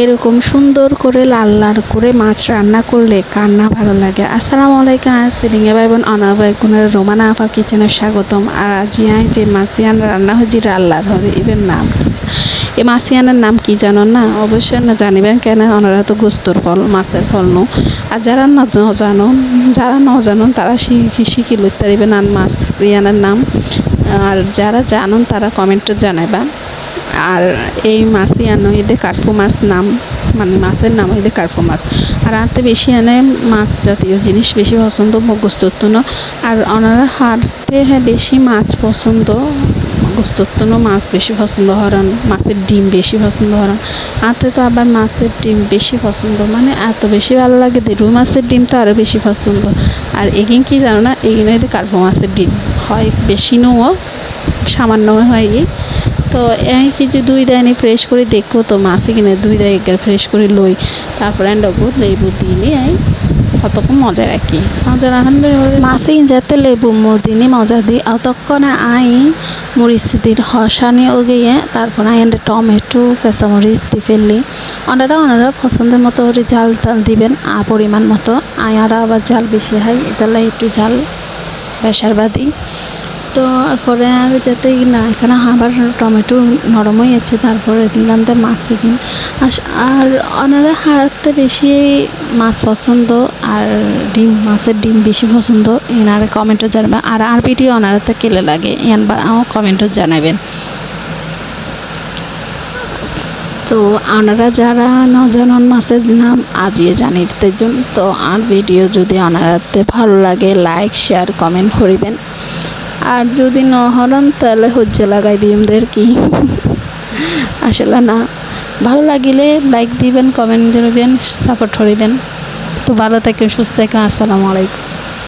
এরকম সুন্দর করে লাল লাল করে মাছ রান্না করলে কার না ভালো লাগে। আসসালামু আলাইকুম সিলিংয়ে ভাই বোন অনাবাই কোনের রোমানা আফা কিচেনে স্বাগতম। আর আজিয়ায় যে মাছিয়ান রান্না হয়েছি রাল্লার হরে এবার নাম এই মাছিয়ানের নাম কি জানো না? অবশ্যই না জানিবেন কেন ওনারা তো গোস্তর ফল মাছের ফল নো। আর যারা ন জানুন তারা শিখি লইতে পারিবেন আর মাছিয়ানের নাম। আর যারা জানুন তারা কমেন্টে জানাইবা। আর এই মাছই আনো এদের কার্ফু মাছ নাম, মানে মাছের নাম এদের কার্ফু মাছ। আর হাতে বেশি আনে মাছ জাতীয় জিনিস বেশি পছন্দ গোস্তত্বনো। আর ওনারা হাতে বেশি মাছ পছন্দ গোস্তত্বনো মাছ বেশি পছন্দ হরণ, মাছের ডিম বেশি পছন্দ হরণ। হাতে তো আবার মাছের ডিম বেশি পছন্দ, মানে এত বেশি ভালো লাগে রুই মাছের ডিম তো আরও বেশি পছন্দ। আর এগিন কি জানো না, এগিন এদের কার্ফু মাছের ডিম হয় বেশি নো সামান্য হয়। তো এই কিছু দুই দায়নি ফ্রেশ করে দেখবো তো মাছে কিনে দুই দায় একবার ফ্রেশ করে লই, তারপরে লেবু লেবু দিয়ে কতক্ষণ মজা রাখি মজা রাখান মাছে যাতে লেবু দিনই মজা দিই অতক্ষণে আই মরিচ দিন হসানি ও গিয়ে তারপর আই টমেটো কাঁচামরিচ দিয়ে ফেললি ওনারা পছন্দের মতো জাল টাল দিবেন পরিমাণ মতো। আয়ারা আবার জাল বেশি হয় এটালে একটু জাল বেসারবাদি। তো তারপরে আর যাতে না এখানে আবার টমেটো নরম হয়ে যাচ্ছে তারপরে দিলাম তো মাছ থেকে। আর ওনারা হারাতে বেশি মাছ পছন্দ আর ডিম মাছের ডিম বেশি পছন্দ এনারা কমেন্টও জানাবেন। আর ভিডিও ওনারাতে কেলে লাগে এন বা কমেন্টও জানাবেন। তো ওনারা যারা ন জানান মাছের নাম আজিয়ে জানিতে জন্য তো আর ভিডিও যদি ওনারাতে ভালো লাগে লাইক শেয়ার কমেন্ট করিবেন। আর যদি ন হরন তাহলে হজ্জে লাগাই দিমদের কি আসলে না ভালো লাগিলে লাইক দিবেন কমেন্ট দিবেন সাপোর্ট করিবেন। তো ভালো থাকেন সুস্থ থাকেন। আসসালামু আলাইকুম।